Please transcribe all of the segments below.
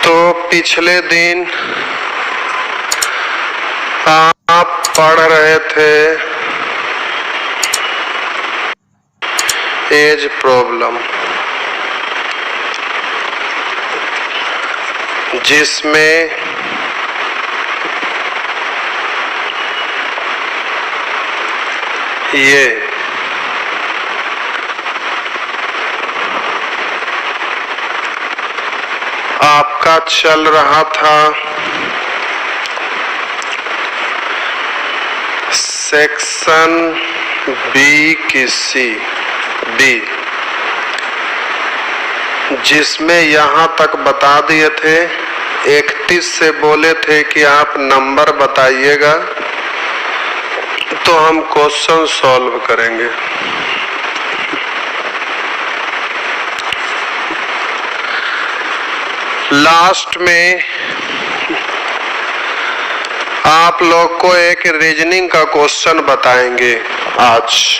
तो पिछले दिन आप पढ़ रहे थे एज प्रॉब्लम, जिसमें ये आपका चल रहा था सेक्शन बी की सी बी, जिसमें यहाँ तक बता दिए थे 31 से बोले थे कि आप नंबर बताइएगा तो हम क्वेश्चन सॉल्व करेंगे। लास्ट में आप लोग को एक रीजनिंग का क्वेश्चन बताएंगे आज।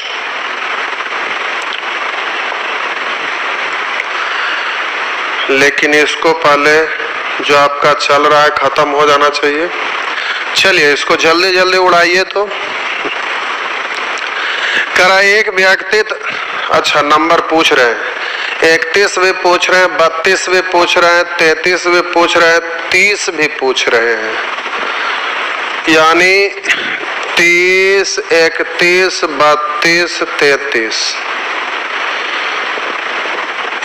लेकिन इसको पहले जो आपका चल रहा है खत्म हो जाना चाहिए। चलिए इसको जल्दी जल्दी उड़ाइए। तो करा एक व्यक्ति, अच्छा नंबर पूछ रहे हैं, 31 भी पूछ रहे हैं, 32 भी पूछ रहे हैं, 33 भी पूछ रहे हैं, 30 भी पूछ रहे हैं, यानी 30, 31, 32, 33।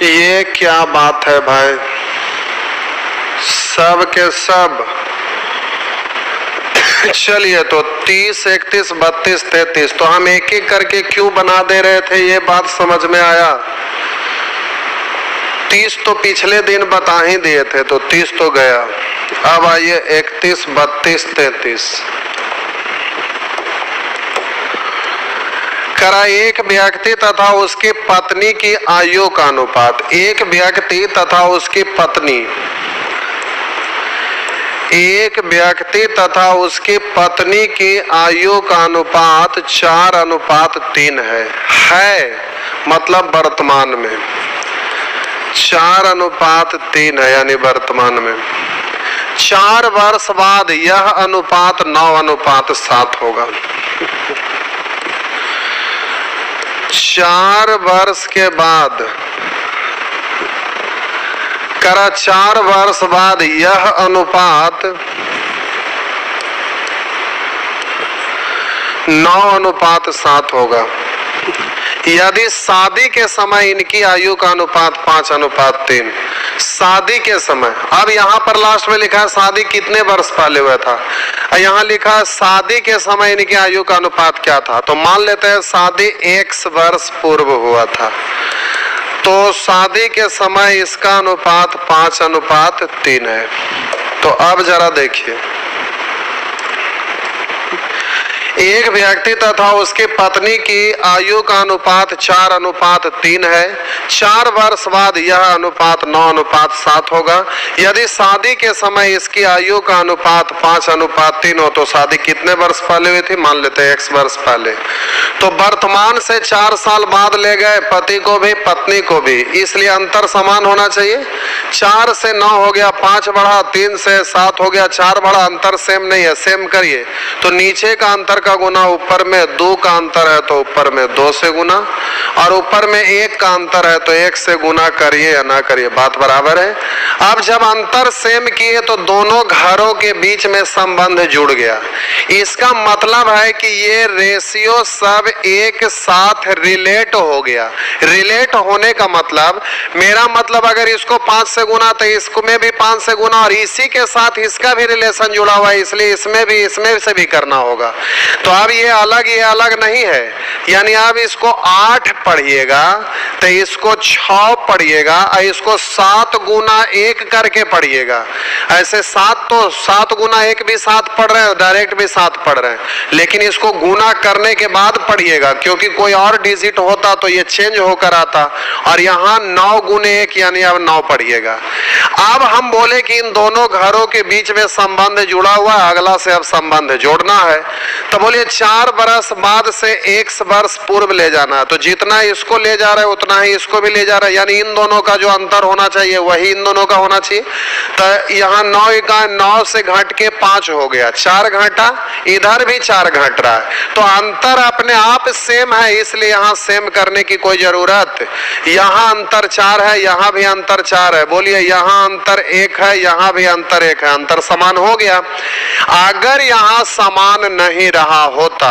ये क्या बात है भाई, सब के सब। चलिए तो 30, 31, 32, 33 तो हम एक एक करके क्यों बना दे रहे थे, ये बात समझ में आया। 30 तो पिछले दिन बता ही दिए थे, तो 30 तो गया। अब आइए 31, 32, 33। करा एक व्यक्ति तथा उसकी पत्नी की आयु का अनुपात। एक व्यक्ति तथा उसकी पत्नी, एक व्यक्ति तथा उसकी पत्नी की आयु का अनुपात 4:3 है, मतलब वर्तमान में 4:3 है, यानी वर्तमान में 4 वर्ष बाद यह अनुपात 9:7 होगा। 4 वर्ष के बाद, करा 4 वर्ष बाद यह अनुपात 9:7 होगा। यदि शादी के समय इनकी आयु का अनुपात 5:3, शादी के समय, अब यहाँ पर लास्ट में लिखा है शादी कितने वर्ष पहले हुआ था, यहाँ लिखा है शादी के समय इनकी आयु का अनुपात क्या था। तो मान लेते हैं शादी X वर्ष पूर्व हुआ था, तो शादी के समय इसका अनुपात 5:3 है। तो अब जरा देखिए, एक व्यक्ति तथा उसकी पत्नी की आयु का अनुपात 4:3 है। 4 वर्ष बाद यह अनुपात 9:7 होगा। यदि शादी के समय इसकी आयु का अनुपात 5:3 हो तो शादी कितने वर्ष पहले हुई थी, मान लेते हैं X वर्ष पहले। तो वर्तमान से 4 साल बाद ले गए, पति को भी पत्नी को भी, इसलिए अंतर समान होना चाहिए। 4 से 9 हो गया, 5 बढ़ा, 3 से 7 हो गया, 4 बढ़ा, अंतर सेम नहीं है, सेम करिए। तो नीचे का अंतर का गुना ऊपर में 2 का अंतर है तो ऊपर में 2 से गुना, और ऊपर में 1 का अंतर है तो 1 से गुना करिए या ना करिए, बात बराबर है। अब जब अंतर सेम किए तो दोनों घरों के बीच में संबंध जुड़ गया। इसका मतलब है कि ये रेशियो सब एक साथ रिलेट हो गया। रिलेट होने का मतलब, मेरा मतलब अगर इसको 5 से गुना तो इसमें भी 5 से गुना, और इसी के साथ इसका भी रिलेशन जुड़ा हुआ है, इसलिए इसमें से भी करना होगा। तो अब ये अलग नहीं है, यानी अब इसको 8 पढ़िएगा तो इसको 6 पढ़िएगा, और इसको 7 गुना 1 करके पढ़िएगा। ऐसे 7 तो 7 गुना 1 भी 7 पढ़ रहे हैं, डायरेक्ट भी 7 पढ़ रहे हैं, लेकिन इसको गुना करने के बाद पढ़िएगा, क्योंकि कोई और डिजिट होता तो ये चेंज होकर आता। और यहाँ 9 गुने 1 यानी अब 9 पढ़िएगा। अब हम बोले कि इन दोनों घरों के बीच में संबंध जुड़ा हुआ है, अगला से अब संबंध जोड़ना है। तो बोलिए 4 वर्ष बाद से 1 वर्ष पूर्व ले जाना, तो जितना इसको ले जा रहा है उतना ही इसको भी ले जा रहा है, यानी इन दोनों का जो अंतर होना चाहिए वही इन दोनों का होना चाहिए। तो यहाँ 9 का 9 से घट के 5 हो गया, 4 घटा, इधर भी 4 घट रहा है, तो अंतर अपने आप सेम है, इसलिए यहाँ सेम करने की कोई जरूरत। यहाँ अंतर 4 है, यहाँ भी अंतर 4 है, बोलिए यहाँ अंतर 1 है, यहाँ भी अंतर 1 है, अंतर समान हो गया। अगर यहाँ समान नहीं रहा होता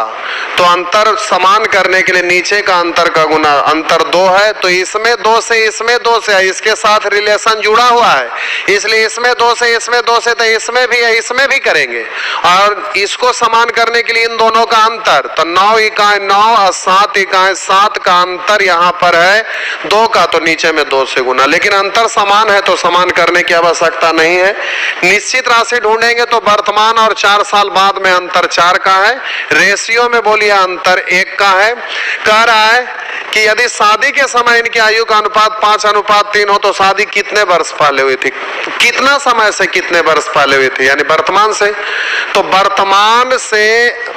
तो अंतर समान करने के लिए नीचे का अंतर का गुना, अंतर 2 है तो इसमें 2 से इसमें 2 से, इसके साथ रिलेशन जुड़ा हुआ है, इसलिए इसमें 2 से इसमें 2 से, तो इसमें भी है, इसमें भी करेंगे। और इसको समान करने के लिए इन दोनों का अंतर, तो 9 इकाई 9 और 7 इकाई 7 का अंतर यहाँ पर है 2 का, तो नीचे में 2 से गुना, लेकिन अंतर समान है तो समान करने की आवश्यकता नहीं है। निश्चित राशि ढूंढेंगे तो वर्तमान और 4 साल बाद में अंतर 4 का है, रेशियो में बोलिए अंतर 1 का है। कह रहा है कि यदि शादी के समय इनकी आयु का अनुपात 5:3 हो तो शादी कितने वर्ष पहले हुई थी, कितना समय से कितने वर्ष पहले हुई थी, यानी वर्तमान से। तो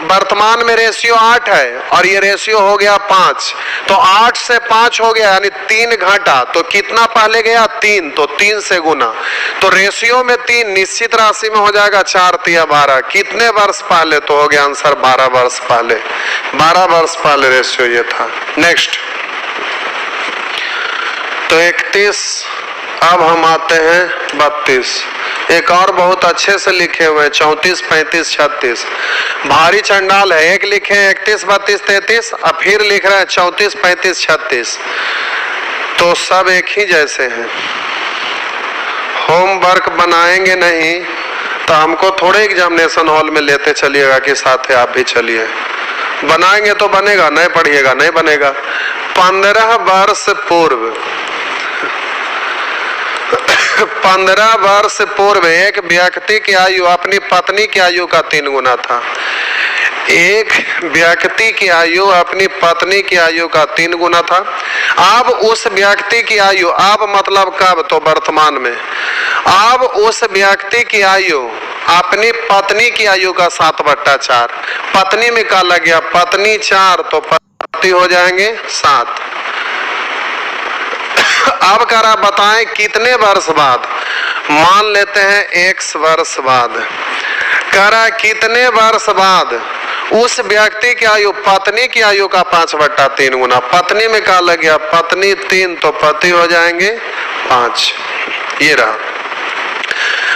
वर्तमान में रेशियो 8 है और ये रेशियो हो गया 5, तो 8 से 5 हो गया, यानी 3 घटा, तो कितना पहले गया 3, तो 3 से गुना, तो रेशियो में 3, निश्चित राशि में हो जाएगा 4 3 12, कितने वर्ष पहले, तो हो गया आंसर 12 वर्ष पहले, 12 वर्ष पहले रेशियो ये था। नेक्स्ट, तो 31, अब हम आते हैं 32, एक और बहुत अच्छे से लिखे हुए 34 35 36, भारी चंडाल है, एक लिखे 31 32 33 और फिर लिख रहे हैं 34 35 36, तो सब एक ही जैसे हैं। होमवर्क बनाएंगे नहीं तो हमको थोड़े एग्जामिनेशन हॉल में लेते चलिएगा कि साथ है आप भी चलिए, बनाएंगे तो बनेगा, नहीं पढ़िएगा नहीं बनेगा। 15 वर्ष पूर्व 15 वर्ष पूर्व एक व्यक्ति की आयु अपनी पत्नी की आयु का 3 गुना था। एक व्यक्ति की आयु अपनी पत्नी की आयु का 3 गुना था। अब उस व्यक्ति की आयु, अब मतलब कब, तो वर्तमान में, अब उस व्यक्ति की आयु अपनी पत्नी की आयु का 7/4, पत्नी में क्या लग गया, पत्नी 4 तो पति हो जाएंगे 7। अब कह रहा बताएं कितने वर्ष बाद, मान लेते हैं x वर्ष बाद, कह रहा कितने वर्ष बाद उस व्यक्ति की आयु पत्नी की आयु का 5/3 गुना, पत्नी में क्या लग गया, पत्नी 3 तो पति हो जाएंगे 5, ये रहा।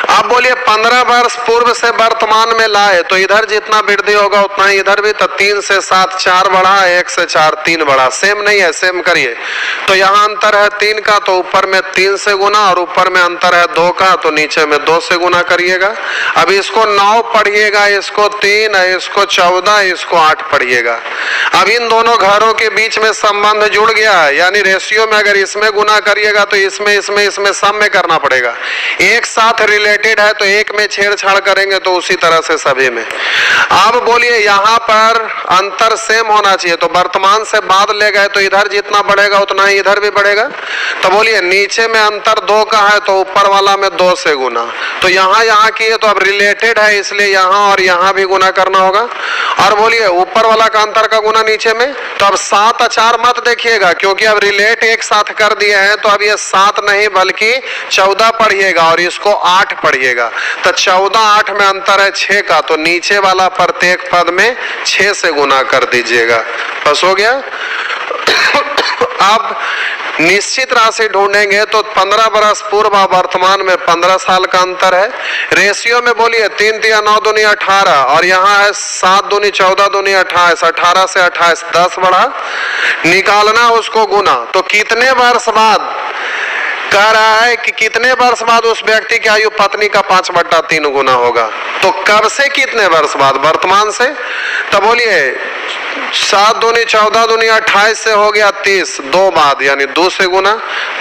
अब बोलिए 15 वर्ष पूर्व से वर्तमान में लाए तो इधर जितना वृद्धि होगा उतना ही इधर भी, तो 3 से 7 4 बढ़ा, 1 से 4 3 बढ़ा, सेम नहीं है, सेम करिए। तो यहाँ अंतर है 3 का, तो ऊपर में 3 से गुना, और ऊपर में अंतर है 2 का, तो नीचे में 2 से गुना करिएगा। अब इसको 9 पढ़िएगा, इसको 3, इसको 14, इसको 8 पढ़िएगा। अब इन दोनों घरों के बीच में संबंध जुड़ गया है, यानी रेशियो में अगर इसमें गुना करिएगा तो इसमें सम में करना पड़ेगा, एक साथ रिलेटेड है तो एक में छेड़छाड़ करेंगे तो उसी तरह से सभी में। अब बोलिए यहाँ पर अंतर सेम होना चाहिए, तो वर्तमान से बाद ले गए तो इधर जितना बढ़ेगा उतना ही इधर भी बढ़ेगा। तो बोलिए नीचे में अंतर 2 का है तो ऊपर वाला में 2 से गुना, तो यहाँ किए तो अब रिलेटेड है इसलिए यहाँ और यहाँ भी गुना करना होगा। और बोलिए ऊपर वाला का अंतर का गुना नीचे में, तो अब 7 और 4 मत देखिएगा क्योंकि अब रिलेट एक साथ कर दिए हैं, तो अब ये 7 नहीं बल्कि 14 पढ़िएगा और इसको 8 पढ़िएगा। तो 14 8 में अंतर है 6 का, तो नीचे वाला प्रत्येक पद में 6 से गुना कर दीजिएगा, बस हो गया। अब निश्चित राशि ढूंढेंगे तो 15 वर्ष पूर्व वर्तमान में 15 साल का अंतर है। रेशियो में बोलिए 3 3 9 दूनी 18 और यहाँ है 7 दूनी 14 दूनी 28, 18 से 28 10 बढ़ा, निकालना उसको गुना। तो कितने वर्ष बाद कह रहा है कि कितने वर्ष बाद उस व्यक्ति की आयु पत्नी का 5/3 गुना होगा, तो कब से कितने वर्ष बाद, वर्तमान से। तो बोलिए 7 दूनी 14 दूनी 28 से हो गया 30, 2 बाद यानी 2 से गुना,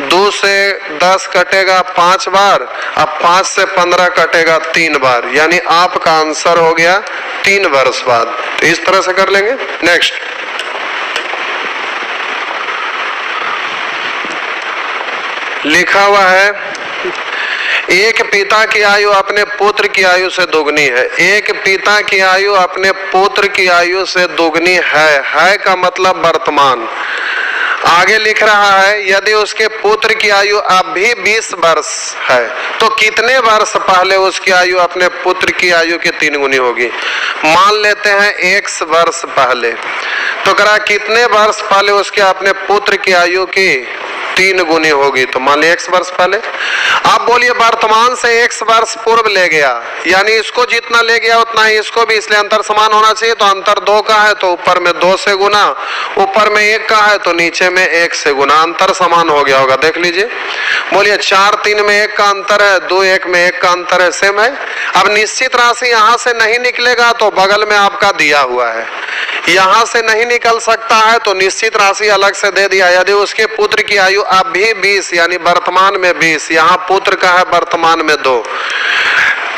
2 से 10 कटेगा 5 बार, अब 5 से 15 कटेगा 3 बार, यानी आपका आंसर हो गया 3 वर्ष बाद। तो इस तरह से कर लेंगे। नेक्स्ट, लिखा हुआ है एक पिता की आयु अपने पुत्र की आयु से दोगुनी है। एक पिता की आयु अपने पुत्र की आयु से दोगुनी है का मतलब वर्तमान। आगे लिख रहा है यदि उसके पुत्र की आयु अभी 20 वर्ष है तो कितने वर्ष पहले उसकी आयु अपने पुत्र की आयु के 3 गुनी होगी। मान लेते हैं 1 वर्ष पहले, तो करा कितने वर्ष पहले उसके अपने पुत्र की आयु की 3 गुनी होगी। तो मान लिया 1 वर्ष पहले। आप बोलिए वर्तमान से 1 वर्ष पूर्व ले गया, यानी इसको जितना ले गया उतना ही इसको भी, इसलिए अंतर समान होना चाहिए। तो अंतर 2 का है तो ऊपर में 2 से गुना, ऊपर में 1 का है तो नीचे में 1 से गुना, अंतर समान हो गया होगा। देख लीजिए, बोलिए 4 3 में 1 का अंतर है, 2 1 में 1 का अंतर है, सेम है। अब निश्चित राशि यहां से नहीं निकलेगा तो बगल में आपका दिया हुआ है, यहां से नहीं निकल सकता है तो निश्चित राशि अलग से दे दिया। यदि उसके पुत्र की आयु अभी 20 यानी वर्तमान में 20, यहाँ पुत्र का है वर्तमान में 2।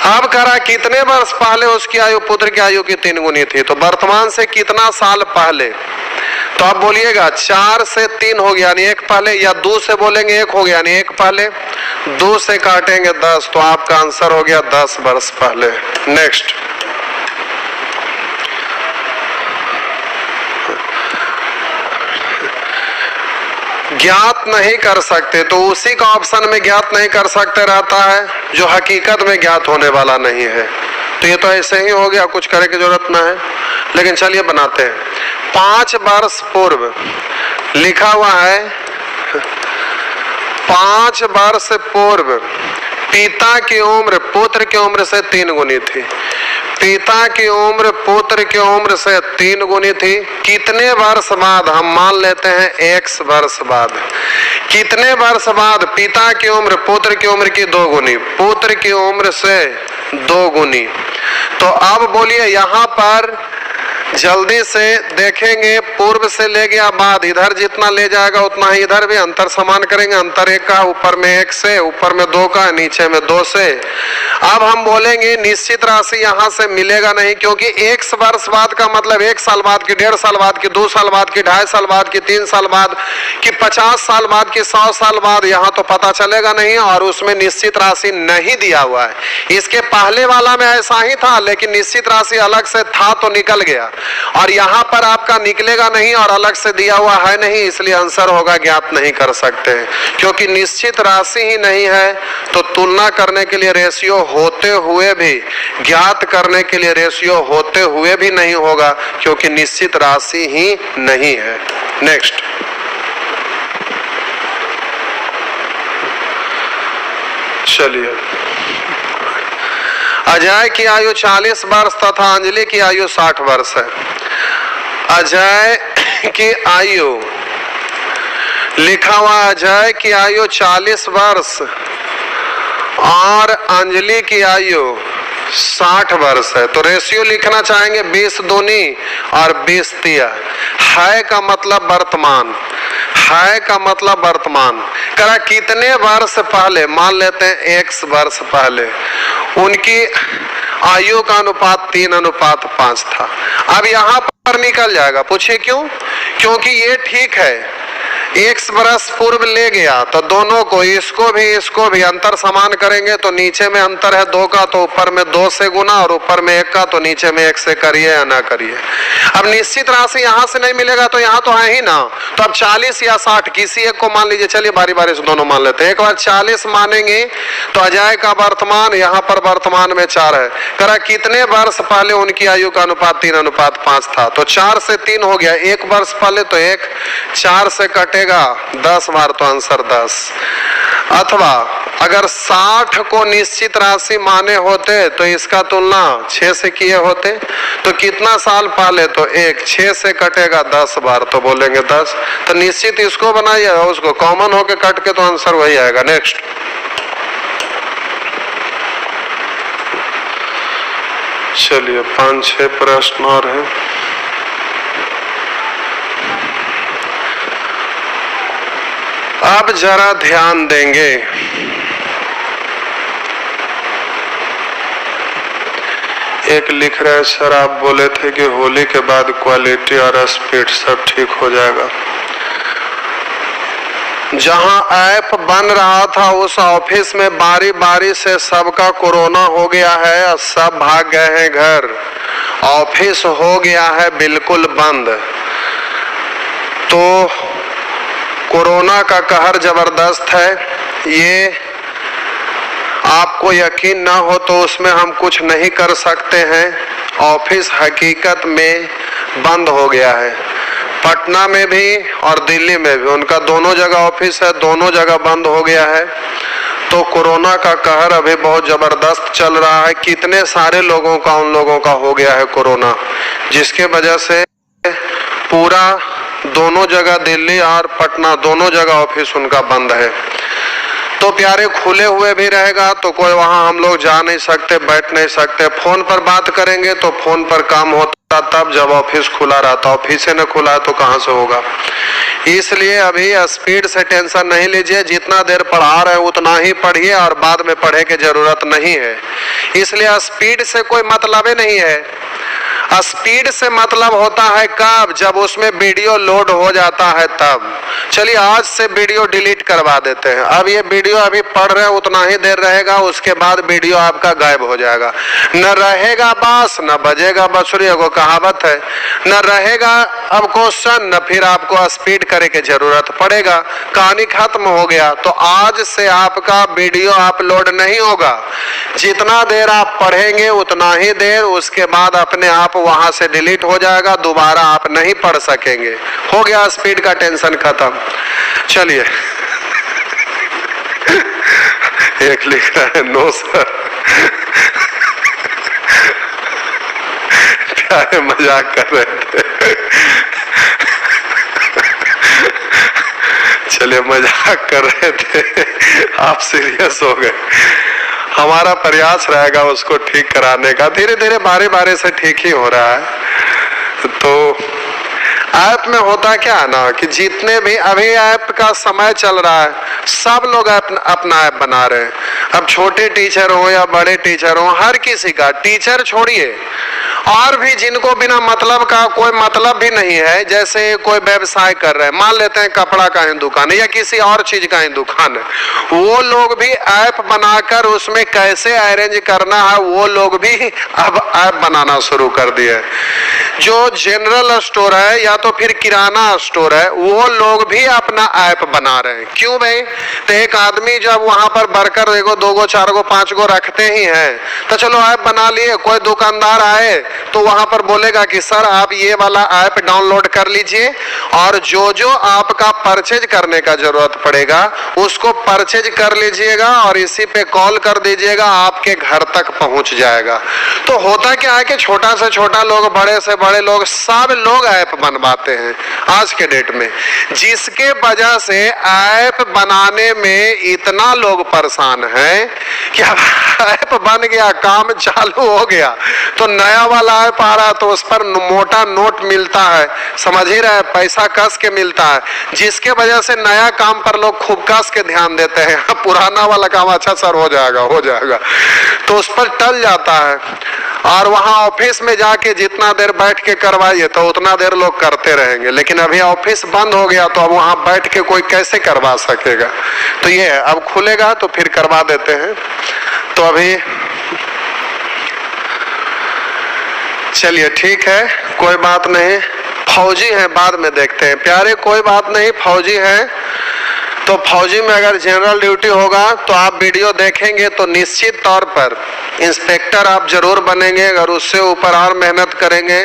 अब करा कितने वर्ष पहले उसकी आयु पुत्र की आयु की 3 गुनी थी, तो वर्तमान से कितना साल पहले। तो आप बोलिएगा 4 से 3 हो गया यानी 1 पहले, या 2 से बोलेंगे 1 हो गया यानी 1 पहले, 2 से काटेंगे 10, तो आपका आंसर हो गया 10 वर्ष पहले। नेक्स्ट, ज्ञात नहीं कर सकते, तो उसी का ऑप्शन में ज्ञात नहीं कर सकते रहता है जो हकीकत में ज्ञात होने वाला नहीं है। तो ये तो ऐसे ही हो गया, कुछ करने की जरूरत ना है। लेकिन चलिए बनाते हैं। 5 वर्ष पूर्व लिखा हुआ है, 5 वर्ष पूर्व पिता की उम्र पुत्र की उम्र से 3 गुनी थी। पिता की उम्र पुत्र की उम्र से 3 गुनी थी। कितने वर्ष बाद, हम मान लेते हैं 1 वर्ष बाद। कितने वर्ष बाद पिता की उम्र पुत्र की उम्र की 2 गुनी, पुत्र की उम्र से 2 गुनी। तो अब बोलिए यहाँ पर जल्दी से देखेंगे, पूर्व से ले गया बाद, इधर जितना ले जाएगा उतना ही इधर भी, अंतर समान करेंगे। अंतर 1 का, ऊपर में 1 से, ऊपर में 2 का, नीचे में 2 से। अब हम बोलेंगे निश्चित राशि यहाँ से मिलेगा नहीं, क्योंकि 1 वर्ष बाद का मतलब 1 साल बाद की, 1.5 साल बाद की, 2 साल बाद की, 2.5 साल बाद की, 3 साल बाद की, 50 साल बाद की, 100 साल बाद, यहाँ तो पता चलेगा नहीं। और उसमें निश्चित राशि नहीं दिया हुआ है। इसके पहले वाला में ऐसा ही था, लेकिन निश्चित राशि अलग से था तो निकल गया, और यहाँ पर आपका निकलेगा नहीं और अलग से दिया हुआ है नहीं, इसलिए आंसर होगा ज्ञात नहीं कर सकते। क्योंकि निश्चित राशि ही नहीं है तो तुलना करने के लिए रेशियो होते हुए भी, ज्ञात करने के लिए रेशियो होते हुए भी नहीं होगा, क्योंकि निश्चित राशि ही नहीं है। नेक्स्ट, चलिए, अजय की आयु 40 वर्ष तथा अंजलि की आयु 60 वर्ष है। अजय की आयु लिखा हुआ, अजय की आयु 40 वर्ष और अंजलि की आयु 60 वर्ष है। तो रेशियो लिखना चाहेंगे 20 दूनी और 20 तिया। है का मतलब वर्तमान, है का मतलब वर्तमान। करा कितने वर्ष पहले, मान लेते हैं 1 वर्ष पहले उनकी आयु का अनुपात 3:5 था। अब यहाँ पर निकल जाएगा, पूछिए क्यों? क्योंकि ये ठीक है, 1 वर्ष पूर्व ले गया तो दोनों को, इसको भी अंतर समान करेंगे तो नीचे में अंतर है 2 का तो ऊपर में 2 से गुना, और ऊपर में 1 का तो नीचे में 1 से करिए या ना करिए। अब निश्चित राशि यहाँ से नहीं मिलेगा तो यहाँ तो है ही ना, तो अब 40 या 60 किसी एक को मान लीजिए। चलिए बारी बारी से दोनों मान लेते हैं। एक बार 40 मानेंगे तो अजय का वर्तमान, यहाँ पर वर्तमान में 4 है। करा कितने वर्ष पहले उनकी आयु का अनुपात 3:5 था, तो 4 से 3 हो गया। 1 वर्ष पहले तो 1, 4 से कटेगा 10 बार तो आंसर 10। अथवा अगर 60 को निश्चित राशि माने होते तो इसका तुलना 6 से किए होते, तो कितना साल पहले, तो 1, 6 से कटेगा 10 बार तो बोलेंगे 10। तो निश्चित इसको बनाइए और उसको कॉमन होके कट के तो आंसर वही आएगा। नेक्स्ट, चलिए 5-6 प्रश्न और हैं। अब जरा ध्यान देंगे, एक लिख रहे हैं सर आप बोले थे कि होली के बाद क्वालिटी और स्पीड सब ठीक हो जाएगा। जहां ऐप बन रहा था उस ऑफिस में बारी बारी से सबका कोरोना हो गया है और सब भाग गए हैं घर। ऑफिस हो गया है बिल्कुल बंद। तो कोरोना का कहर जबरदस्त है। ये आपको यकीन ना हो तो उसमें हम कुछ नहीं कर सकते हैं। ऑफिस हकीकत में बंद हो गया है। पटना में भी और दिल्ली में भी, उनका दोनों जगह ऑफिस है, दोनों जगह बंद हो गया है। तो कोरोना का कहर अभी बहुत जबरदस्त चल रहा है। कितने सारे लोगों का, उन लोगों का हो गया है कोरोना, जिसके वजह से पूरा दोनों जगह दिल्ली और पटना दोनों जगह ऑफिस उनका बंद है। तो प्यारे खुले हुए भी रहेगा तो कोई वहां हम लोग जा नहीं सकते, बैठ नहीं सकते। फोन पर बात करेंगे तो फोन पर काम होता तब जब ऑफिस खुला रहता। ऑफिस न खुला है तो कहां से होगा। इसलिए अभी स्पीड से टेंशन नहीं लीजिए। जितना देर पढ़ा रहे उतना ही पढ़िए और बाद में पढ़े की जरूरत नहीं है। इसलिए स्पीड से कोई मतलब ही नहीं है। स्पीड से मतलब होता है कब, जब उसमें वीडियो लोड हो जाता है तब। चलिए आज से वीडियो डिलीट करवा देते हैं। अब ये वीडियो अभी पढ़ रहे हैं उतना ही देर रहेगा, उसके बाद वीडियो आपका गायब हो जाएगा। न रहेगा बांस न बजेगा बांसुरी, एगो कहावत है। न रहेगा अब क्वेश्चन न फिर आपको स्पीड करे की जरूरत पड़ेगा। कहानी खत्म हो गया। तो आज से आपका वीडियो अपलोड नहीं होगा। जितना देर आप पढ़ेंगे उतना ही देर, उसके बाद अपने आप वहां से डिलीट हो जाएगा, दोबारा आप नहीं पढ़ सकेंगे। हो गया स्पीड का टेंशन खत्म। चलिए एक लिख रहा है नो सर। प्यारे मजाक कर रहे थे। चलिए मजाक कर रहे थे, आप सीरियस हो गए। हमारा प्रयास रहेगा उसको ठीक कराने का। धीरे धीरे बारी बारी से ठीक ही हो रहा है। तो ऐप में होता क्या है ना कि जितने भी अभी ऐप का समय चल रहा है सब लोग अपना ऐप बना रहे हैं। अब छोटे टीचर हो या बड़े टीचर हो, हर किसी का, टीचर छोड़िए और भी जिनको बिना मतलब का कोई मतलब भी नहीं है, जैसे कोई व्यवसाय कर रहे हैं, मान लेते हैं कपड़ा का ही दुकान है या किसी और चीज का ही दुकान है, वो लोग भी ऐप बनाकर उसमें कैसे अरेंज करना है वो लोग भी अब ऐप बनाना शुरू कर दिए। जो जनरल स्टोर है या तो फिर किराना स्टोर है वो लोग भी अपना ऐप बना रहे हैं। क्यों भाई? तो एक आदमी जब वहां पर वर्कर एगो, दोगो, चारगो, पांचगो रखते ही हैं तो चलो ऐप बना लिए। कोई दुकानदार आए तो वहां पर बोलेगा कि सर आप ये वाला ऐप डाउनलोड कर लीजिए और जो जो आपका परचेज करने का जरूरत पड़ेगा उसको परचेज कर लीजिएगा और इसी पे कॉल कर दीजिएगा, आपके घर तक पहुंच जाएगा। तो होता क्या है कि छोटा से छोटा लोग, बड़े से बड़े लोग, सब लोग ऐप बनवाते हैं आज के डेट में, जिसके वजह से ऐप बनाने में इतना लोग परेशान हैं कि अब ऐप बन गया, काम चालू हो गया तो नया वाला ऐप आ रहा तो उस पर मोटा नोट मिलता है, समझ ही रहे, पैसा कस के मिलता है, जिसके वजह से नया काम पर लोग खूब कस के ध्यान देते हैं। पुराना वाला काम अच्छा सर हो जाएगा तो उस पर टल जाता है। और वहां ऑफिस में जाके जितना देर बैठ के करवाइए तो उतना देर लोग करते रहेंगे, लेकिन अभी ऑफिस बंद हो गया तो अब वहां बैठ के कोई कैसे करवा सकेगा। तो ये है, अब खुलेगा तो फिर करवा देते हैं। तो अभी चलिए ठीक है, कोई बात नहीं। फौजी है बाद में देखते हैं प्यारे, कोई बात नहीं। फौजी है तो फौजी में अगर जनरल ड्यूटी होगा तो आप वीडियो देखेंगे तो निश्चित तौर पर इंस्पेक्टर आप जरूर बनेंगे। अगर उससे ऊपर और मेहनत करेंगे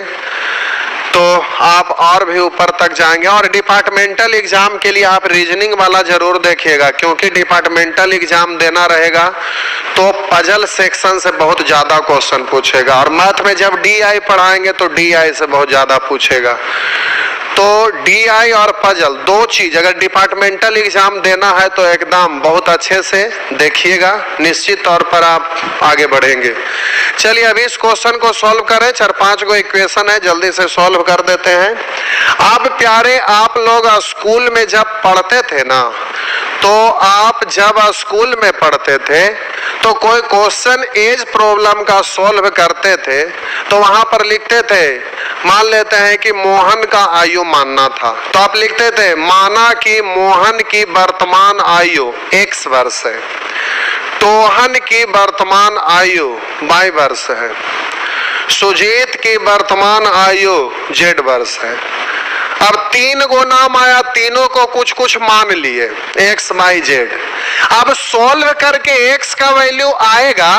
तो आप और भी ऊपर तक जाएंगे। और डिपार्टमेंटल एग्जाम के लिए आप रीजनिंग वाला जरूर देखिएगा, क्योंकि डिपार्टमेंटल एग्जाम देना रहेगा तो पजल सेक्शन से बहुत ज्यादा क्वेश्चन पूछेगा और मैथ में जब डीआई पढ़ाएंगे तो डीआई से बहुत ज्यादा पूछेगा। तो डीआई और पजल दो चीज अगर डिपार्टमेंटल एग्जाम देना है तो एकदम बहुत अच्छे से देखिएगा, निश्चित तौर पर आप आगे बढ़ेंगे। चलिए अभी इस क्वेश्चन को सॉल्व करें। 4-5 गो इक्वेशन है, जल्दी से सॉल्व कर देते हैं। अब प्यारे आप लोग स्कूल में जब पढ़ते थे ना, तो आप जब स्कूल में पढ़ते थे तो कोई क्वेश्चन एज प्रॉब्लम का सॉल्व करते थे तो वहां पर लिखते थे, मान लेते हैं कि मोहन का आयु मानना था, तो आप लिखते थे माना कि मोहन की वर्तमान आयु x वर्ष है, टोहन की वर्तमान आयु y वर्ष है, सुजीत की वर्तमान आयु z वर्ष है। अब 3 गो नाम आया, तीनों को कुछ कुछ मान लिए x y z। अब सॉल्व करके x का वैल्यू आएगा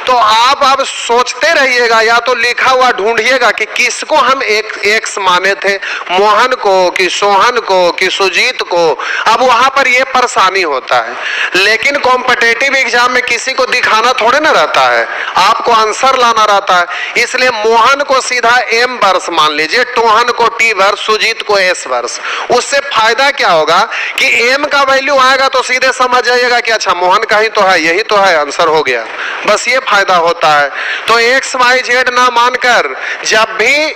तो आप अब सोचते रहिएगा या तो लिखा हुआ ढूंढिएगा कि किसको हम x माने थे, मोहन को कि सोहन को कि सुजीत को। अब वहां पर यह परेशानी होता है, लेकिन कॉम्पिटिटिव एग्जाम में किसी को दिखाना थोड़े ना रहता है, आपको आंसर लाना रहता है। इसलिए मोहन को सीधा m वर्ष मान लीजिए, टोहन को t वर्ष, सुजीत को s वर्ष। उससे फायदा क्या होगा कि m का वैल्यू आएगा तो सीधे समझ जाइएगा कि अच्छा मोहन का ही तो है, यही तो है, आंसर हो गया। बस ये फायदा होता है। तो x y z ना मानकर जब भी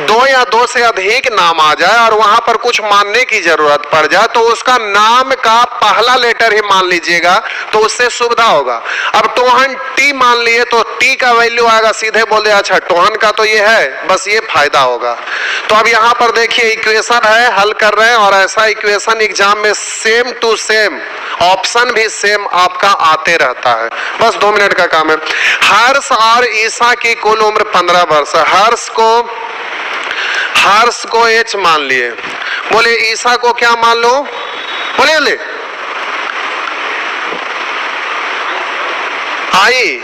2 या 2 से अधिक नाम आ जाए और वहां पर कुछ मानने की जरूरत पड़ जाए तो उसका नाम का पहला लेटर ही मान लीजिएगा, तो उससे सुविधा होगा। अब टोहन t मान लिए तो t का वैल्यू आएगा, सीधे बोले अच्छा टोहन का तो ये है, बस ये फायदा होगा। तो अब यहाँ पर देखिए इक्वेशन है, हल कर रहे हैं, और ऐसा इक्वेशन एग्जाम में सेम टू सेम, ऑप्शन भी सेम आपका आते रहता है। बस 2 मिनट का काम है। हर्ष और ईसा की कुल उम्र 15 वर्ष है। हर्ष को h मान लिए, बोले ईसा को क्या मान लो, बोले ले आई।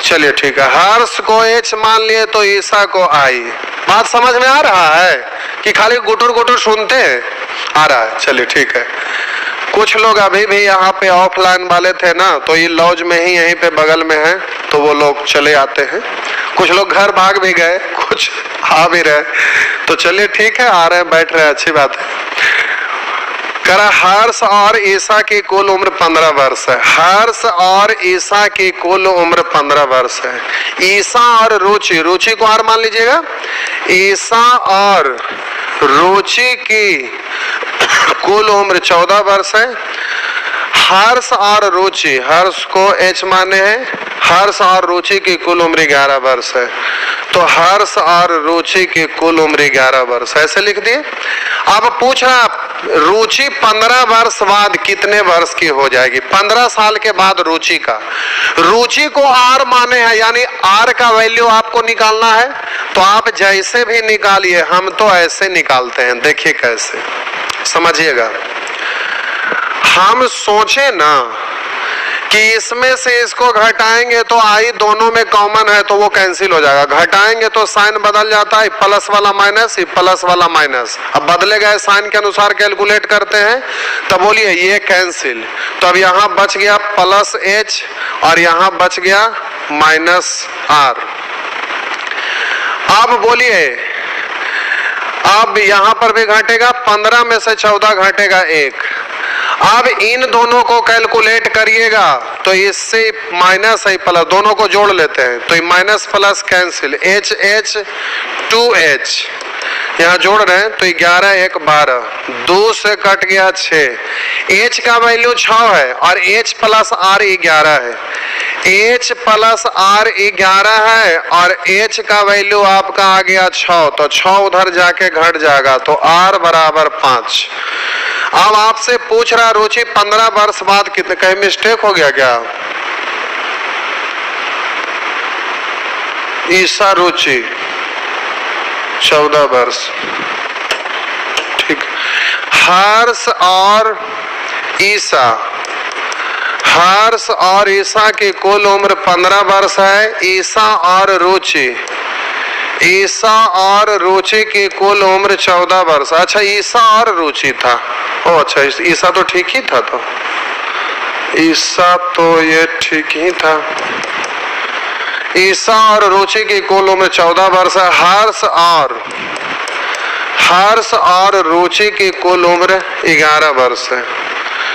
चलिए ठीक है, हर्ष को h मान लिए तो ईसा को आई। बात समझ में आ रहा है कि खाली गुटुर गुटुर सुनते हैं? आ रहा है, चलिए ठीक है। कुछ लोग अभी भी यहाँ पे ऑफलाइन वाले थे ना, तो ये लॉज में ही यहीं पे बगल में है, तो वो लोग चले आते हैं। कुछ लोग घर भाग भी गए, कुछ आ भी रहे, तो चलिए ठीक है, आ रहे हैं, बैठ रहे हैं, अच्छी बात है। करा हर्ष और ईसा की कुल उम्र 15 वर्ष है। हर्ष और ईसा की कुल उम्र 15 वर्ष है। ईसा और रुचि, रुचि को आर मान लीजिएगा, ईसा और रुचि की कुल उम्र 14 वर्ष है। हर्ष और रुचि, हर्ष को h माने हैं, हर्ष और रुचि की कुल उम्र 11 वर्ष है। तो हर्ष और रुचि की कुल उम्र 11 वर्ष, ऐसे लिख दिए। अब पूछ रहा रुचि 15 वर्ष बाद कितने वर्ष की हो जाएगी? 15 साल के बाद रुचि का, रुचि को r माने हैं, यानी r का वैल्यू आपको निकालना है। तो आप जैसे भी निकालिए, हम तो ऐसे निकालते हैं, देखिए कैसे, समझिएगा। हम सोचे ना कि इसमें से इसको घटाएंगे तो आई दोनों में कॉमन है, तो वो कैंसिल हो जाएगा। घटाएंगे तो साइन बदल जाता है, प्लस वाला माइनस, प्लस वाला माइनस। अब बदले गए साइन के अनुसार कैलकुलेट करते हैं, तब बोलिए ये कैंसिल। तो अब यहाँ बच गया प्लस h और यहाँ बच गया माइनस r। अब बोलिए, अब यहाँ पर भी घटेगा, 15 में से 14 घटेगा 1। अब इन दोनों को कैलकुलेट करिएगा तो इससे माइनस है प्लस, दोनों को जोड़ लेते हैं तो minus plus cancel, h h 2h यहाँ जोड़ रहे हैं तो 11 1 12, 2 से कट गया 6। h का वैल्यू 6 है और h प्लस r 11 है। h प्लस r 11 है और h का वैल्यू आपका आ गया 6, तो 6 उधर जाके घट जाएगा, तो r बराबर 5। अब आपसे पूछ रहा रुचि 15 वर्ष बाद कितने, कहीं मिस्टेक हो गया क्या? ईसा रुचि 14 वर्ष, ठीक। हर्ष और ईसा, हर्ष और ईसा की कुल उम्र 15 वर्ष है। ईसा और रुचि, ईसा और रुचि की कुल उम्र 14 वर्ष। अच्छा ईसा और रुचि था, ओ अच्छा ईसा तो ठीक ही था, तो ईसा तो ये ठीक ही था। ईसा और रुचि की कुल उम्र 14 वर्ष है। हर्ष और रुचि की कुल उम्र 11 वर्ष है।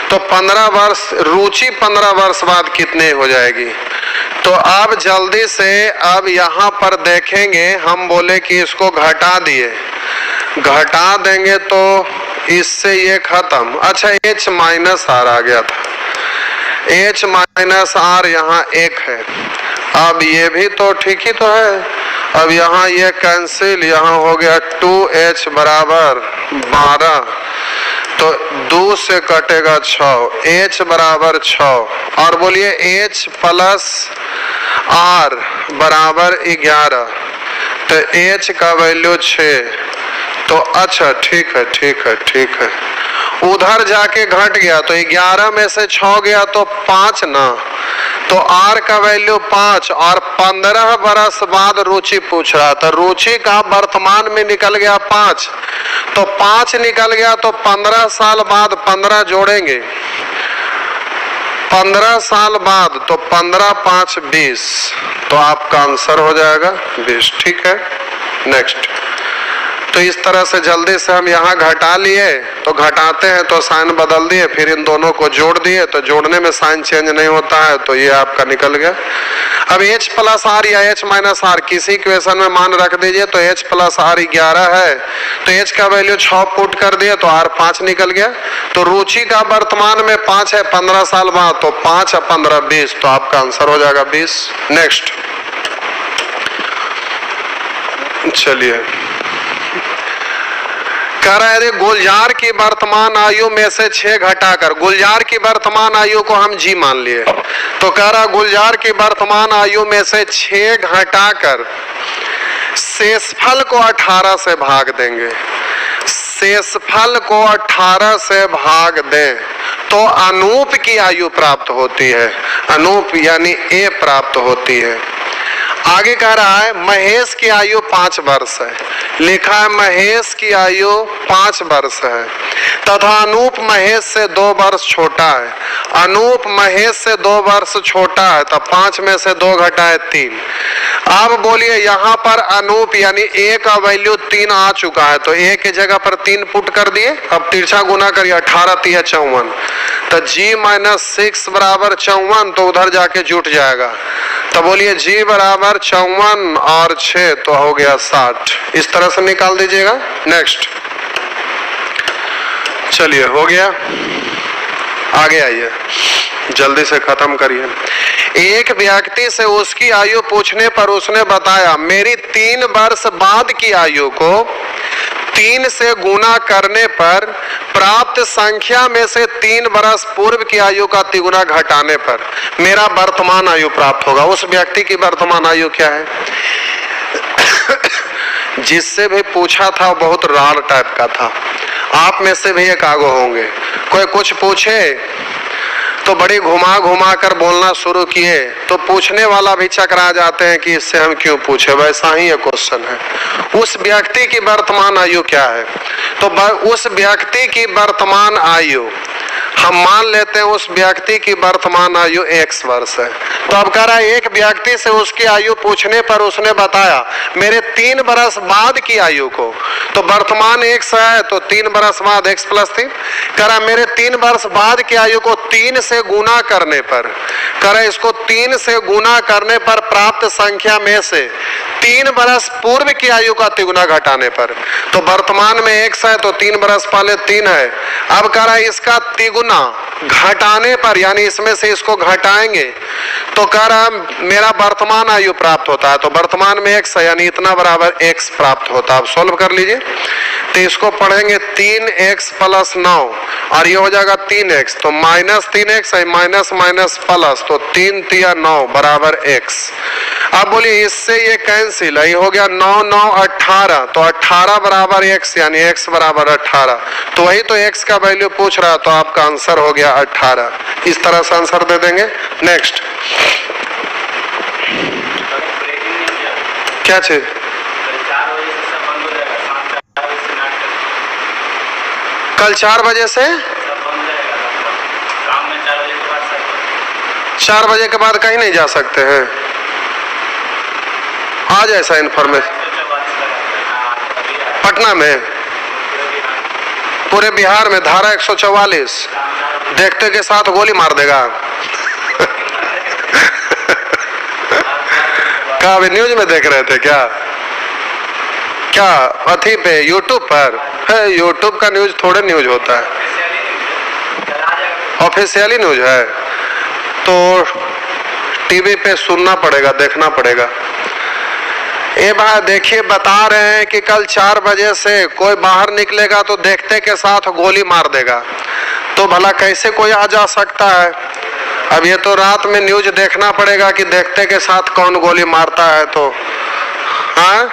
तो 15 वर्ष, रुचि 15 वर्ष बाद कितने हो जाएगी? तो अब जल्दी से अब यहाँ पर देखेंगे, हम बोले कि इसको घटा दिए, घटा देंगे तो इससे ये खत्म। अच्छा h माइनस r आ गया था, H माइनस R यहाँ 1 है। अब ये भी तो ठीक ही तो है। अब यहाँ ये कैंसिल, यहाँ हो गया 2H बराबर 12, तो 2 से कटेगा 6, H बराबर 6। और बोलिए H प्लस R बराबर 11, तो H का वैल्यू 6। तो अच्छा ठीक है ठीक है ठीक है, उधर जाके घट गया तो 11 में से 6 गया तो 5 ना, तो R का वैल्यू 5। और 15 बरस बाद रुचि पूछ रहा था, रुचि का वर्तमान में निकल गया 5, तो 5 निकल गया तो 15 साल बाद 15 जोड़ेंगे, 15 साल बाद, तो 15 5 20, तो आपका आंसर हो जाएगा 20। ठीक है, नेक्स्ट। तो इस तरह से जल्दी से हम यहाँ घटा लिए, तो घटाते हैं तो साइन बदल दिए, फिर इन दोनों को जोड़ दिए, तो जोड़ने में साइन चेंज नहीं होता है, तो ये आपका निकल गया। अब H प्लस R या H माइनस R किसी इक्वेशन में मान रख दीजिए, तो H प्लस R 11 है, तो H का वैल्यू 6 पुट कर दिए तो R 5 निकल गया। तो रुचि का वर्तमान में 5 है, 15 साल बाद, तो 5 और 15 20, तो आपका आंसर हो जाएगा 20। नेक्स्ट चलिए, कह रहा है गुलजार की वर्तमान आयु में से 6 घटाकर, गुलजार की वर्तमान आयु को हम G मान लिए, तो कह रहा गुलजार की वर्तमान आयु में से 6 घटाकर शेषफल को 18 से भाग देंगे, शेषफल को 18 से भाग दें तो अनूप की आयु प्राप्त होती है, अनूप यानी A प्राप्त होती है। आगे कह रहा है महेश की आयु 5 वर्ष है, लिखा है महेश की आयु 5 वर्ष है तथा अनूप महेश से 2 वर्ष छोटा है, अनूप महेश से 2 वर्ष छोटा है, तो 5 में से 2 घटाए 3। अब बोलिए यहाँ पर अनूप यानी A का वैल्यू 3 आ चुका है, तो A के जगह पर 3 पुट कर दिए, अब तिरछा गुना करिए, 18 3 54, तो G माइनस 6 बराबर 54, तो उधर जाके जुट जाएगा, तो बोलिए G बराबर 54 और 6, तो हो गया 60। इस तरह से निकाल दीजिएगा। नेक्स्ट चलिए, हो गया, आगे आइए, जल्दी से खत्म करिए। एक व्यक्ति से उसकी आयु पूछने पर उसने बताया मेरी 3 वर्ष बाद की आयु को 3 से गुना करने पर प्राप्त संख्या में से 3 वर्ष पूर्व की आयु का तिगुना घटाने पर मेरा वर्तमान आयु प्राप्त होगा। उस व्यक्ति की वर्तमान आयु क्या है? जिससे भी पूछा था वो बहुत रार टाइप का था, आप में से भी एक आगो होंगे। कोई कुछ पूछे तो बड़ी घुमा घुमा कर बोलना शुरू किए तो पूछने वाला भी चकरा जाते हैं कि इससे हम क्यों पूछे। वैसा ही ये क्वेश्चन है। उस व्यक्ति की वर्तमान आयु क्या है? तो उस व्यक्ति की वर्तमान आयु हम मान लेते हैं उस व्यक्ति की वर्तमान आयु x वर्ष है। तो अब कह रहा है एक व्यक्ति से उसकी आयु पूछने पर उसने बताया मेरे 3 बरस बाद की आयु को, तो वर्तमान x है तो 3 बरस बाद x प्लस 3। कह रहा मेरे 3 वर्ष बाद की आयु को 3 से गुना करने पर, कह रहा इसको 3 से गुना करने पर प्राप्त संख्या में से 3 बरस पूर्व की आयु का तिगुना घटाने पर, तो वर्तमान में x है तो 3 बरस पहले 3 है। अब कह रहा है इसका तिगुना घटाने पर यानी इसमें से इसको घटाएंगे तो कह रहा मेरा वर्तमान आयु प्राप्त होता है। तो वर्तमान में x है यानी इतना बराबर x प्राप्त होता है। आप सोल्व कर लीजिए तो इसको पढ़ेंगे 3x प्लस 9 और ये हो जाएगा 3x, तो माइनस 3x है माइनस माइनस प्लस, तो 3 3 9 बराबर x। अब बोलिए इससे ये कैंसिल है, ये हो गया 9 9 18, तो 18 बराबर x यानी x बराबर 18। तो वही तो x का वैल्यू पूछ रहा है, तो आपका आंसर हो गया 18। इस तरह से आंसर दे देंगे। नेक्स्ट क्या चीज? कल 4 बजे से 4 बजे के बाद कहीं नहीं जा सकते हैं। आज ऐसा इन्फॉर्मेशन पटना में, पूरे बिहार में धारा 144 देखते के साथ गोली मार देगा। क्या अभी न्यूज में देख रहे थे क्या? क्या अथी पे यूट्यूब पर है? यूट्यूब का न्यूज थोड़े न्यूज होता है, ऑफिशियली न्यूज है। तो टीवी पे सुनना पड़ेगा, देखना पड़ेगा। ये भाई देखिए, बता रहे हैं कि कल 4 बजे से कोई बाहर निकलेगा तो देखते के साथ गोली मार देगा, तो भला कैसे कोई आ जा सकता है? अब ये तो रात में न्यूज देखना पड़ेगा कि देखते के साथ कौन गोली मारता है। तो हाँ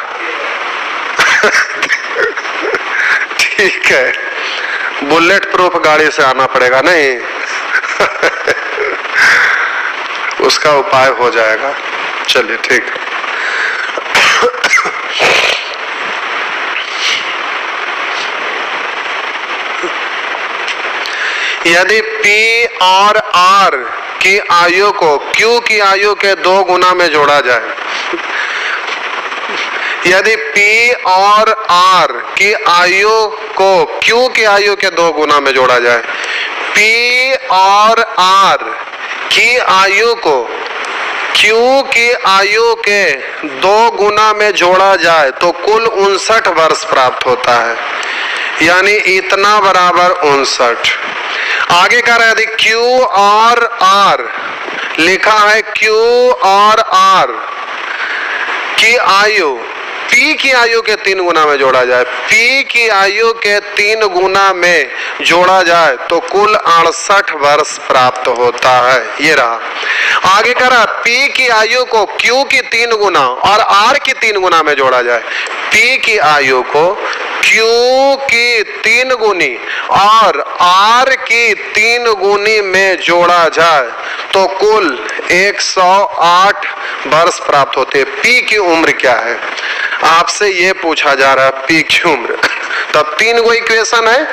ठीक है, बुलेट प्रूफ गाड़ी से आना पड़ेगा नहीं उसका उपाय हो जाएगा। चलिए ठीक। यदि P और R की आयु को Q की आयु के 2 गुना में जोड़ा जाए, यदि P और R की आयु को Q की आयु के 2 गुना में जोड़ा जाए, P और R की आयु को Q की आयु के 2 गुना में जोड़ा जाए तो कुल 59 वर्ष प्राप्त होता है, यानी इतना बराबर 59। आगे कह रहा है, यदि Q और R लिखा है, Q और R की आयु P की आयु के 3 गुना में जोड़ा जाए, P की आयु के 3 गुना में जोड़ा जाए तो कुल 68 वर्ष प्राप्त होता है। ये रहा। आगे करा, P की आयु को Q की 3 गुना और R की 3 गुना में जोड़ा जाए, P की आयु को Q की 3 गुनी और R की 3 गुनी में जोड़ा जाए तो कुल 108 वर्ष प्राप्त होते हैं। P की उम्र क्या है? आपसे ये पूछा जा रहा है, P की उम्र। तब 3 गो इक्वेशन है,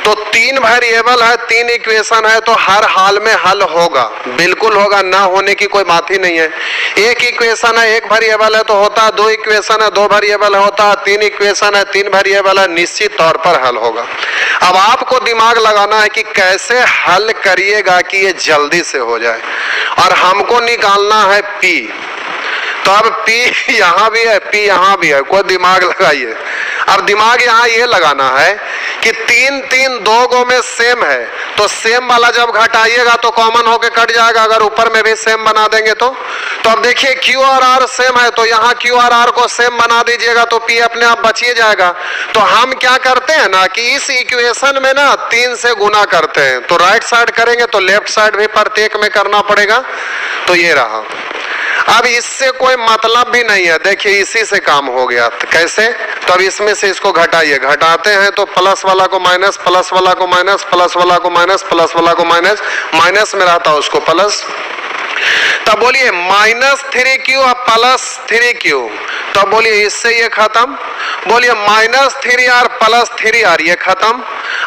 तो 3 वेरिएबल है, 3 इक्वेशन है, तो हर हाल में हल होगा, बिल्कुल होगा, ना होने की कोई बात ही नहीं है। एक इक्वेशन है, 1 वेरिएबल है तो होता है, 2 इक्वेशन है, 2 वेरिएबल होता है, 3 इक्वेशन है, 3 वेरिएबल है, निश्चित तौर पर हल होगा। अब आपको दिमाग लगाना है कि कैसे हल करिएगा कि ये जल्दी से हो जाए, और हमको निकालना है P। तो अब P यहाँ भी है, P यहाँ भी है, कोई दिमाग लगाइए। अब दिमाग यहाँ ये लगाना है कि 3 3 2 गो में सेम है, तो सेम वाला जब घटाइएगा तो कॉमन होके कट जाएगा, अगर ऊपर में भी सेम बना देंगे तो अब देखिए Q और R सेम है, तो यहाँ Q और R को सेम बना दीजिएगा तो P अपने आप बचिए जाएगा। तो हम क्या करते हैं ना कि इस इक्वेशन में ना 3 से गुना करते हैं, तो राइट साइड करेंगे तो लेफ्ट साइड भी प्रत्येक में करना पड़ेगा। तो ये रहा। अब इससे कोई मतलब भी नहीं है, देखिए इसी से काम हो गया। तो कैसे? तो अब इसमें से इसको घटाइए, घटाते हैं तो प्लस वाला को माइनस, प्लस वाला को माइनस, प्लस वाला को माइनस, प्लस वाला को माइनस, माइनस में रहता उसको प्लस। तब बोलिए -3Q और +3Q, तब बोलिए इससे ये खत्म। बोलिए -3R + 3R, ये खत्म।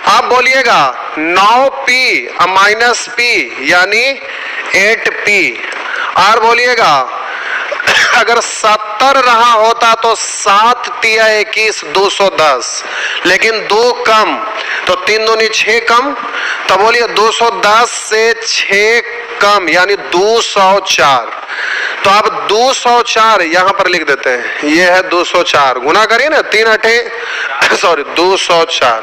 अब बोलिएगा 9P और -P यानी 8P। और बोलिएगा अगर 70 रहा होता तो 7 तिया 21 210, लेकिन 2 कम तो 3 दूनी 6 कम, तो बोलिए 210 से 6 कम यानी 204। तो आप 204 यहाँ पर लिख देते हैं, ये है 204, गुना करिए ना 3 8 204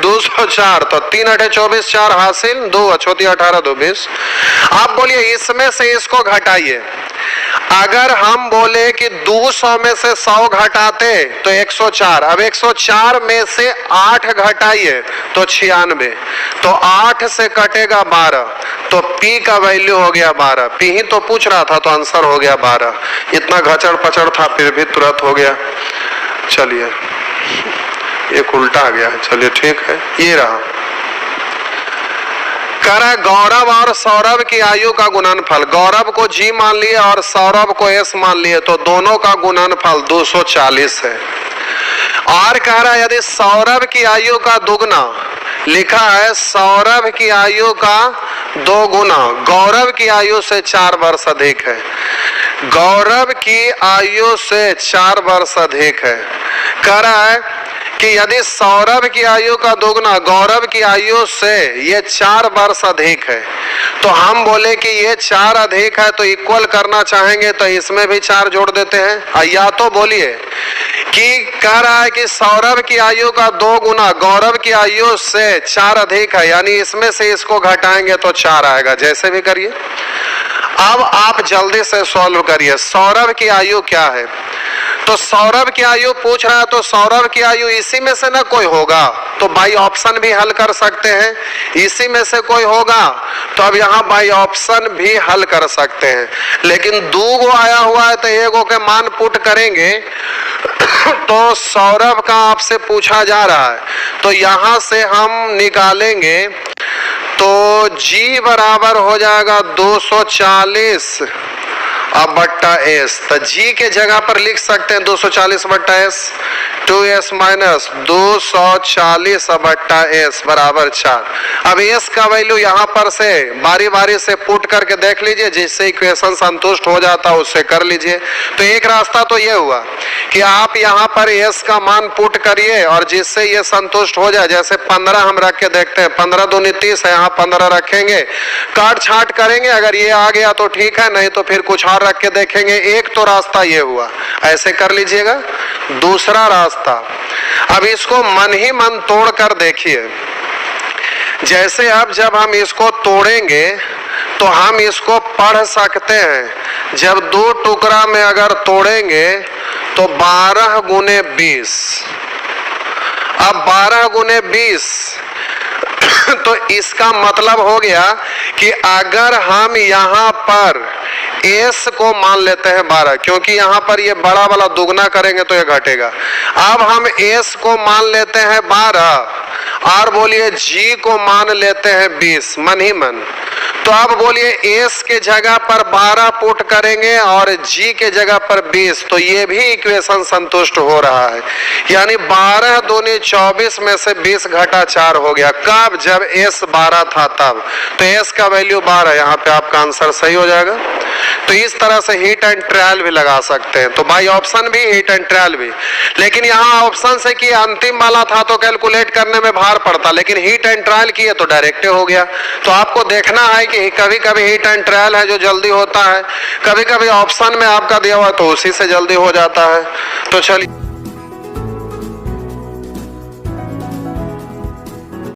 204, तो 3 8 24, 4 हासिल, 2 अछोती 18 2 20। आप बोलिए इसमें से इसको घटाइए। अगर हम बोले कि 200 में से 100 घटाते तो 104, अब 104 में से 8 घटाइए तो 96, तो 8 से कटेगा 12, तो P का वैल्यू हो गया 12। P ही तो पूछ रहा था तो आंसर हो गया 12। इतना घचड़ पचड़ था फिर भी तुरंत हो गया। चलिए एक उल्टा आ गया है, चलिए ठीक है। ये रहा। कह रहा है गौरव और सौरभ की आयु का गुणनफल, गौरव को G मान लिए और सौरभ को S मान लिए, तो दोनों का गुणनफल 240 है। और कह रहा है यदि सौरभ की आयु का दुगना, लिखा है सौरभ की आयु का 2 गुना गौरव की आयु से 4 वर्ष अधिक है, गौरव की आयु से 4 वर्ष अधिक है। कह रहा है कि यदि सौरभ की आयु का दोगुना गौरव की आयु से ये 4 वर्ष अधिक है, तो हम बोले कि ये 4 अधिक है तो इक्वल करना चाहेंगे तो इसमें भी 4 जोड़ देते हैं। या तो बोलिए कि कह रहा है कि सौरभ की आयु का 2 गुना गौरव की आयु से 4 अधिक है, यानी इसमें से इसको घटाएंगे तो 4 आएगा। जैसे भी करिए। अब आप जल्दी से सॉल्व करिए। सौरभ की आयु क्या है? तो सौरभ की आयु पूछ रहा है, तो सौरभ की आयु इसी में से ना कोई होगा, तो बाई ऑप्शन भी हल कर सकते हैं। इसी में से कोई होगा तो अब यहाँ बाई ऑप्शन भी हल कर सकते हैं, लेकिन 2 गो आया हुआ है तो एगो के मान पुट करेंगे तो सौरभ का आपसे पूछा जा रहा है, तो यहां से हम निकालेंगे तो G बराबर हो जाएगा 240 अब बट्टा S। तो G के जगह पर लिख सकते हैं 240 बट्टा S, 2S माइनस 240 बट्टा S बराबर 4। अब S का वैल्यू यहाँ पर से बारी बारी से पुट करके देख लीजिए, जिससे इक्वेशन संतुष्ट हो जाता है उससे कर लीजिए। तो एक रास्ता तो ये हुआ कि आप यहाँ पर S का मान पुट करिए और जिससे ये संतुष्ट हो जाए। जैसे 15 हम रख के देखते हैं, 15 दूनी 30 है, यहाँ 15 रखेंगे, काट छाट करेंगे, अगर ये आ गया तो ठीक है, नहीं तो फिर कुछ और रख के देखेंगे। एक तो रास्ता ये हुआ, ऐसे कर लीजिएगा। दूसरा रास्ता, अब इसको मन ही मन तोड़ कर देखिए। जैसे अब जब हम इसको तोड़ेंगे तो हम इसको पढ़ सकते हैं। जब 2 टुकड़ा में अगर तोड़ेंगे तो 12 गुने 20। अब 12 गुने 20 तो इसका मतलब हो गया कि अगर हम यहाँ पर S को मान लेते हैं 12, क्योंकि यहाँ पर ये बड़ा वाला दुगना करेंगे तो ये घटेगा। अब हम S को मान लेते हैं 12 और बोलिए G को मान लेते हैं 20 मन ही मन। तो अब बोलिए S के जगह पर 12 पुट करेंगे और G के जगह पर 20, तो ये भी इक्वेशन संतुष्ट हो रहा है। यानी 12 दूनी 24 में से 20 घटा 4 हो गया। कब? जब S 12 था तब। तो S का वैल्यू 12, यहाँ पे आपका आंसर सही हो जाएगा। तो इस तरह से हिट एंड ट्रायल भी लगा सकते हैं। तो बाई ऑप्शन भी, हिट एंड ट्रायल भी। लेकिन यहाँ ऑप्शन से कि अंतिम वाला था तो कैलकुलेट करने में भार पड़ता, लेकिन हिट एंड ट्रायल किए तो डायरेक्ट हो गया। तो आपको देखना है कि कभी कभी हिट एंड ट्रायल है जो जल्दी होता है, कभी कभी ऑप्शन में आपका दिया हुआ तो उसी से जल्दी हो जाता है। तो चलिए।